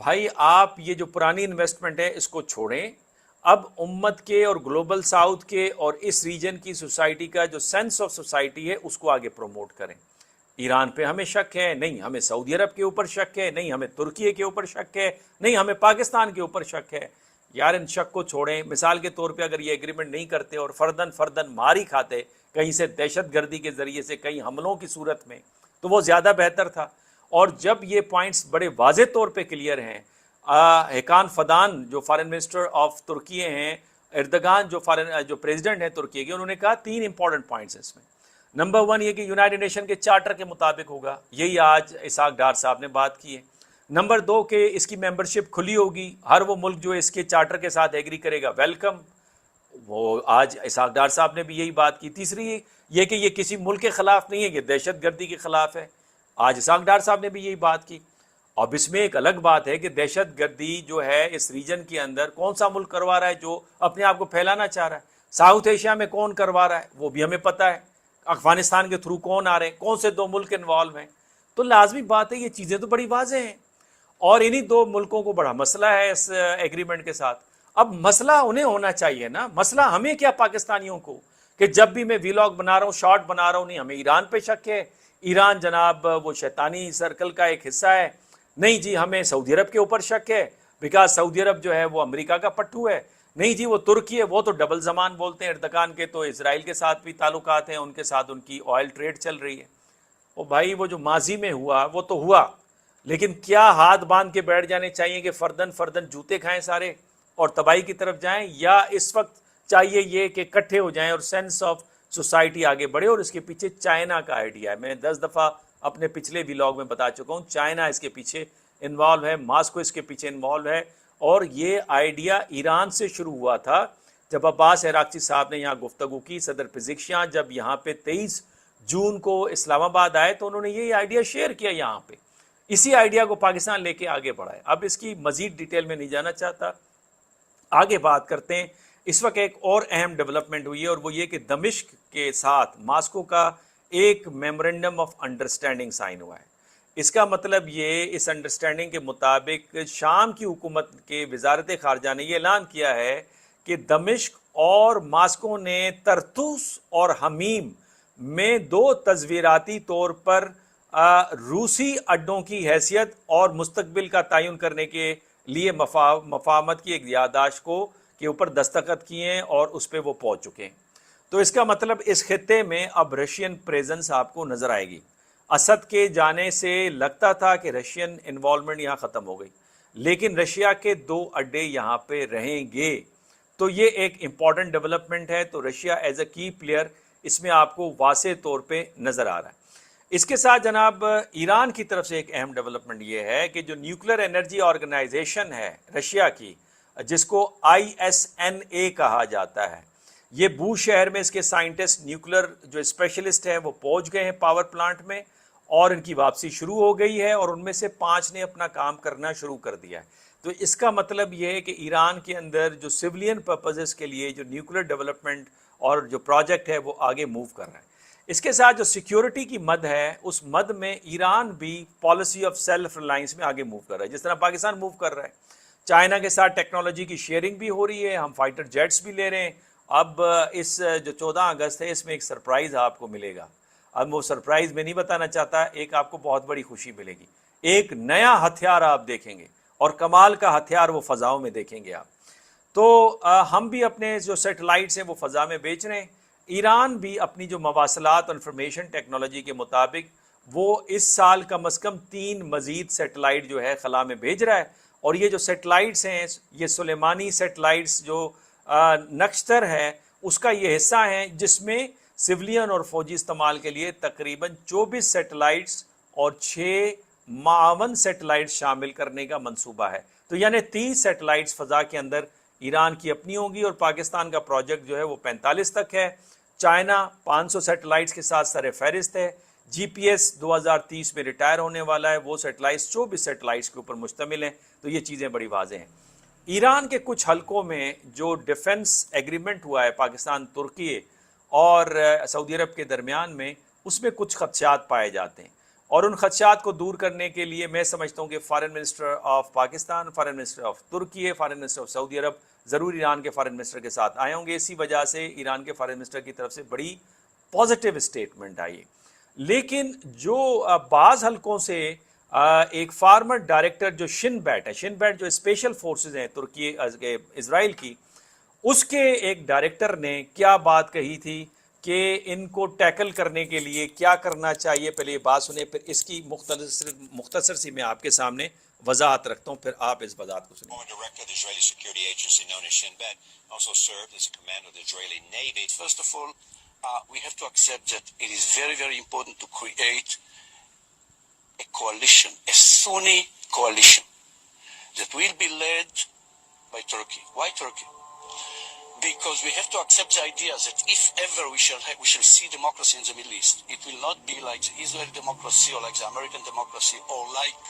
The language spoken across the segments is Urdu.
بھائی آپ یہ جو پرانی انویسٹمنٹ ہے اس کو چھوڑیں، اب امت کے اور گلوبل ساؤتھ کے اور اس ریجن کی سوسائٹی کا جو سینس آف سوسائٹی ہے اس کو آگے پروموٹ کریں۔ ایران پہ ہمیں شک ہے نہیں، ہمیں سعودی عرب کے اوپر شک ہے نہیں، ہمیں ترکیے کے اوپر شک ہے نہیں، ہمیں پاکستان کے اوپر شک ہے۔ یار ان شک کو چھوڑیں۔ مثال کے طور پہ اگر یہ ایگریمنٹ نہیں کرتے اور فردن مار ہی کھاتے کہیں سے دہشت گردی کے ذریعے سے، کئی حملوں کی صورت میں، تو وہ زیادہ بہتر تھا۔ اور جب یہ پوائنٹس بڑے واضح طور پہ کلیئر ہیں، ہیکان فدان جو فارن منسٹر آف ترکی ہیں، اردگان جو پریزیڈنٹ ہیں ترکی کے، انہوں نے کہا 3 امپورٹنٹ پوائنٹس ہیں اس میں۔ نمبر 1 یہ کہ یونائٹڈ نیشن کے چارٹر کے مطابق ہوگا، یہی آج اسحاق ڈار صاحب نے بات کی ہے۔ نمبر 2 کہ اس کی ممبرشپ کھلی ہوگی، ہر وہ ملک جو اس کے چارٹر کے ساتھ ایگری کرے گا ویلکم، وہ آج اسحاق ڈار صاحب نے بھی یہی بات کی۔ تیسری یہ کہ یہ کسی ملک کے خلاف نہیں ہے، یہ دہشت گردی کے خلاف ہے، آج اسحاق ڈار صاحب نے بھی یہی بات کی۔ اب اس میں ایک الگ بات ہے کہ دہشت گردی جو ہے اس ریجن کے اندر کون سا ملک کروا رہا ہے جو اپنے آپ کو پھیلانا چاہ رہا ہے، ساؤتھ ایشیا میں کون کروا رہا ہے وہ بھی ہمیں پتہ ہے، افغانستان کے تھرو کون آ رہے ہیں، کون سے 2 ملک انوالو ہیں۔ تو لازمی بات ہے یہ چیزیں تو بڑی واضح ہیں، اور انہی 2 ملکوں کو بڑا مسئلہ ہے اس ایگریمنٹ کے ساتھ۔ اب مسئلہ انہیں ہونا چاہیے نا، مسئلہ ہمیں کیا پاکستانیوں کو، کہ جب بھی میں ویلاگ بنا رہا ہوں، شارٹ بنا رہا ہوں، نہیں ہمیں ایران پہ شک ہے، ایران جناب وہ شیطانی سرکل کا ایک حصہ ہے، نہیں جی ہمیں سعودی عرب کے اوپر شک ہے بیکاز سعودی عرب جو ہے وہ امریکہ کا پٹھو ہے، نہیں جی وہ ترکی ہے، وہ تو ڈبل زبان بولتے ہیں، اردگان کے تو اسرائیل کے ساتھ بھی تعلقات ہیں، ان کے ساتھ ان کی آئل ٹریڈ چل رہی ہے۔ وہ بھائی وہ جو ماضی میں ہوا وہ تو ہوا، لیکن کیا ہاتھ باندھ کے بیٹھ جانے چاہیے کہ فردن جوتے کھائیں سارے اور تباہی کی طرف جائیں، یا اس وقت چاہیے یہ کہ اکٹھے ہو جائیں اور سینس آف سوسائٹی آگے بڑھے؟ اور اس کے پیچھے چائنا کا آئیڈیا ہے، میں 10 دفعہ اپنے پچھلے ویلاگ میں بتا چکا ہوں، چائنا اس کے پیچھے انوالو ہے، ماسکو اس کے پیچھے انوالو ہے، اور یہ آئیڈیا ایران سے شروع ہوا تھا۔ جب عباس عراقچی صاحب نے یہاں گفتگو کی، صدر پزشکیاں جب یہاں پہ 23 جون کو اسلام آباد آئے تو انہوں نے یہ آئیڈیا شیئر کیا یہاں پہ، اسی آئیڈیا کو پاکستان لے کے آگے بڑھائے۔ اب اس کی مزید ڈیٹیل میں نہیں جانا چاہتا، آگے بات کرتے ہیں۔ اس وقت ایک اور اہم ڈیولپمنٹ ہوئی ہے، اور وہ یہ کہ دمشق کے ساتھ ماسکو کا ایک میمورنڈم آف انڈرسٹینڈنگ سائن ہوا ہے۔ اس کا مطلب یہ، اس انڈرسٹینڈنگ کے مطابق شام کی حکومت کے وزارت خارجہ نے یہ اعلان کیا ہے کہ دمشق اور ماسکو نے طرطوس اور حمیم میں 2 تصویراتی طور پر روسی اڈوں کی حیثیت اور مستقبل کا تعین کرنے کے لیے مفاہمت کی ایک یادداشت کو کے اوپر دستخط کیے ہیں، اور اس پہ وہ پہنچ چکے ہیں۔ تو اس کا مطلب اس خطے میں اب رشین پریزنس آپ کو نظر آئے گی۔ اسد کے جانے سے لگتا تھا کہ رشین انوالومنٹ یہاں ختم ہو گئی، لیکن رشیا کے 2 اڈے یہاں پہ رہیں گے، تو یہ ایک امپورٹنٹ ڈیولپمنٹ ہے۔ تو رشیا ایز اے کی پلیئر اس میں آپ کو واضح طور پہ نظر آ رہا ہے۔ اس کے ساتھ جناب ایران کی طرف سے ایک اہم ڈیولپمنٹ یہ ہے کہ جو نیوکلیر انرجی آرگنائزیشن ہے رشیا کی، جس کو ISNA کہا جاتا ہے، یہ بوش شہر میں اس کے سائنٹسٹ نیوکلیر جو اسپیشلسٹ ہیں وہ پہنچ گئے ہیں پاور پلانٹ میں، اور ان کی واپسی شروع ہو گئی ہے، اور ان میں سے 5 نے اپنا کام کرنا شروع کر دیا ہے۔ تو اس کا مطلب یہ ہے کہ ایران کے اندر جو سولین پرپزز کے لیے جو نیوکلیر ڈیولپمنٹ اور جو پروجیکٹ ہے وہ آگے موو کر رہا ہے۔ اس کے ساتھ جو سیکیورٹی کی مد ہے، اس مد میں ایران بھی پالیسی آف سیلف ریلائنس میں آگے موو کر رہا ہے، جس طرح پاکستان موو کر رہا ہے۔ چائنا کے ساتھ ٹیکنالوجی کی شیئرنگ بھی ہو رہی ہے، ہم فائٹر جیٹس بھی لے رہے ہیں۔ اب اس جو 14 اگست ہے، اس میں ایک سرپرائز آپ کو ملے گا۔ اب وہ سرپرائز میں نہیں بتانا چاہتا، ایک آپ کو بہت بڑی خوشی ملے گی، ایک نیا ہتھیار آپ دیکھیں گے، اور کمال کا ہتھیار وہ فضاؤں میں دیکھیں گے آپ۔ تو ہم بھی اپنے جو سیٹلائٹس ہیں وہ فضا میں بیچ رہے ہیں، ایران بھی اپنی جو مواصلات اور انفارمیشن ٹیکنالوجی کے مطابق وہ اس سال کم از کم 3 مزید سیٹلائٹ جو ہے خلا میں بھیج رہا ہے، اور یہ جو سیٹلائٹس ہیں، یہ سلیمانی سیٹلائٹس جو نکشتر ہے اس کا یہ حصہ ہیں، جس میں سولین اور فوجی استعمال کے لیے تقریباً 24 سیٹلائٹس اور 6 معاون سیٹلائٹس شامل کرنے کا منصوبہ ہے۔ تو یعنی 30 سیٹلائٹس فضا کے اندر ایران کی اپنی ہوں گی، اور پاکستان کا پروجیکٹ جو ہے وہ 45 تک ہے۔ چائنا 500 سیٹلائٹس کے ساتھ سر فہرست ہے، GPS 2030 میں ریٹائر ہونے والا ہے، وہ سیٹلائٹس 24 سیٹلائٹس کے اوپر مشتمل ہیں۔ تو یہ چیزیں بڑی واضح ہیں۔ ایران کے کچھ حلقوں میں جو ڈیفنس ایگریمنٹ ہوا ہے پاکستان، ترکی اور سعودی عرب کے درمیان میں، اس میں کچھ خدشات پائے جاتے ہیں۔ اور ان خدشات کو دور کرنے کے لیے میں سمجھتا ہوں کہ foreign minister of Pakistan, foreign minister of ترکی، فارن منسٹر آف سعودی عرب ضرور ایران کے فارن منسٹر کے ساتھ آئے ہوں گے. اسی وجہ سے ایران کے فارن منسٹر کی طرف سے بڑی پازیٹیو اسٹیٹمنٹ آئی. لیکن جو بعض حلقوں سے ایک فارمر ڈائریکٹر جو شن بیٹ جو اسپیشل فورسز ہیں ترکی اسرائیل کی، اس کے ایک ڈائریکٹر نے کیا بات کہی تھی کہ ان کو ٹیکل کرنے کے لیے کیا کرنا چاہیے. پہلے یہ بات سنیں، پھر اس کی مختصر سی میں آپ کے سامنے وضاحت رکھتا ہوں، پھر آپ اس وضاحت کو سنیں. We have to accept that it is very, very important to create a coalition, a Sunni coalition, that will be led by Turkey. Why Turkey? Because we have to accept the idea that if ever we shall see democracy in the Middle East, it will not be like the Israeli democracy or like the American democracy or like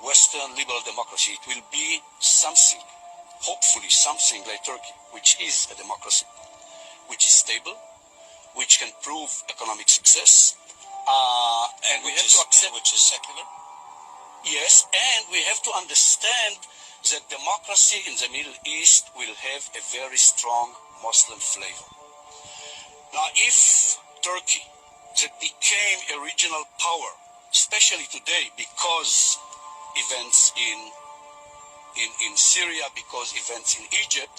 Western liberal democracy. It will be something, hopefully something like Turkey, which is a democracy, which is stable, which can prove economic success, and we have to accept, which is secular. Yes, and we have to understand that democracy in the Middle East will have a very strong Muslim flavor. Now, if Turkey, that became a regional power, especially today because events in Syria, because events in Egypt,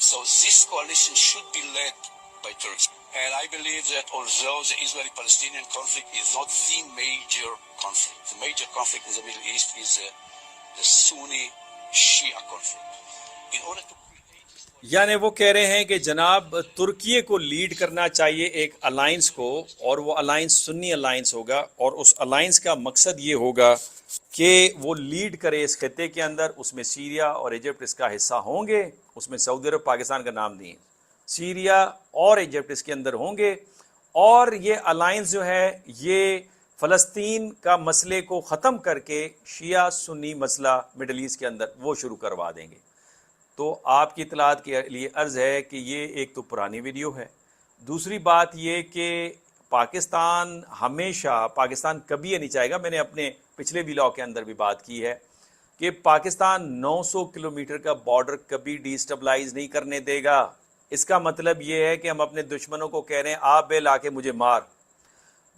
so this coalition should be led by Turkey. And I believe that although the Israeli-Palestinian conflict is not the major conflict in the Middle East is the Sunni-Shia conflict. In order to یعنی وہ کہہ رہے ہیں کہ جناب ترکیے کو لیڈ کرنا چاہیے ایک الائنس کو، اور وہ الائنس سنی الائنس ہوگا، اور اس الائنس کا مقصد یہ ہوگا کہ وہ لیڈ کرے اس خطے کے اندر. اس میں سیریا اور ایجپٹ اس کا حصہ ہوں گے، اس میں سعودی عرب پاکستان کا نام نہیں ہے، سیریا اور ایجپٹ اس کے اندر ہوں گے. اور یہ الائنس جو ہے یہ فلسطین کا مسئلے کو ختم کر کے شیعہ سنی مسئلہ مڈل ایسٹ کے اندر وہ شروع کروا دیں گے. تو آپ کی اطلاعات کے لیے عرض ہے کہ یہ ایک تو پرانی ویڈیو ہے. دوسری بات یہ کہ پاکستان کبھی یہ نہیں چاہے گا، میں نے اپنے پچھلے ویلاگ کے اندر بھی بات کی ہے کہ پاکستان 900 کلومیٹر کا بارڈر کبھی ڈی اسٹیبلائز نہیں کرنے دے گا. اس کا مطلب یہ ہے کہ ہم اپنے دشمنوں کو کہہ رہے ہیں آپ بے لا کے مجھے مار.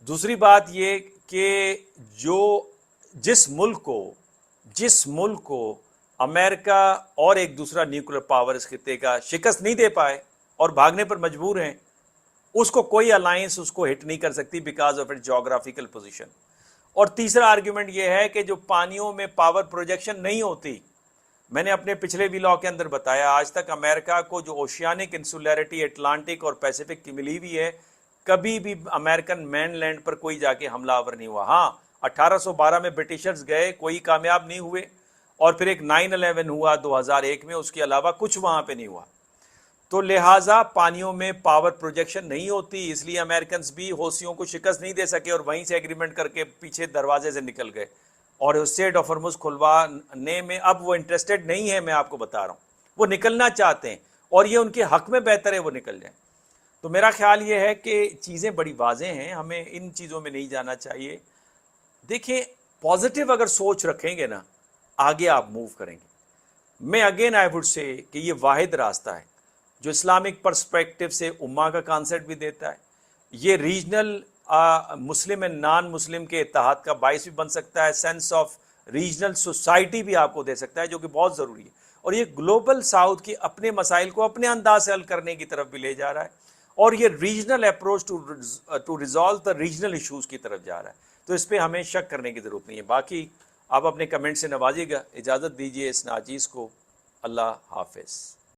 دوسری بات یہ کہ جس ملک کو امریکہ اور ایک دوسرا نیوکلیر پاور اس خطے کا شکست نہیں دے پائے اور بھاگنے پر مجبور ہیں، اس کو کوئی الائنس اس کو ہٹ نہیں کر سکتی because of it geographical position. اور تیسرا آرگیومنٹ یہ ہے کہ جو پانیوں میں پاور پروجیکشن نہیں ہوتی، میں نے اپنے پچھلے ویلاگ کے اندر بتایا آج تک امریکہ کو جو اوشیانک انسولیرٹی اٹلانٹک اور پیسیفک کی ملی ہوئی ہے، کبھی بھی امریکن مین لینڈ پر کوئی جا کے حملہ آور نہیں ہوا. ہاں 1812 میں برٹشرز گئے، کوئی کامیاب نہیں ہوئے، اور پھر ایک 9/11 ہوا 2001 میں، اس کے علاوہ کچھ وہاں پہ نہیں ہوا. تو لہٰذا پانیوں میں پاور پروجیکشن نہیں ہوتی، اس لیے امریکنز بھی حوثیوں کو شکست نہیں دے سکے اور وہیں سے ایگریمنٹ کر کے پیچھے دروازے سے نکل گئے اور اسٹریٹ آف ہرمز کھلوانے میں اب وہ انٹرسٹڈ نہیں ہے. میں آپ کو بتا رہا ہوں وہ نکلنا چاہتے ہیں اور یہ ان کے حق میں بہتر ہے وہ نکل جائیں. تو میرا خیال یہ ہے کہ چیزیں بڑی واضح ہیں، ہمیں ان چیزوں میں نہیں جانا چاہیے. دیکھیں پازیٹیو اگر سوچ رکھیں گے نا آگے آپ موو کریں گے. میں اگین آئی وڈ سے کہ یہ واحد راستہ ہے جو اسلامک پرسپیکٹو سے امہ کا کانسیپٹ بھی دیتا ہے. یہ ریجنل مسلم اینڈ نان مسلم کے اتحاد کا باعث بھی بن سکتا ہے، سینس آف ریجنل سوسائٹی بھی آپ کو دے سکتا ہے جو کہ بہت ضروری ہے. اور یہ گلوبل ساؤتھ کی اپنے مسائل کو اپنے انداز سے حل کرنے کی طرف بھی لے جا رہا ہے، اور یہ regional approach to resolve the regional issues کی طرف جا رہا ہے. تو اس پہ ہمیں شک کرنے کی ضرورت نہیں ہے. باقی آپ اپنے کمنٹ سے نوازیے گا. اجازت دیجیے اس ناچیز کو. اللہ حافظ.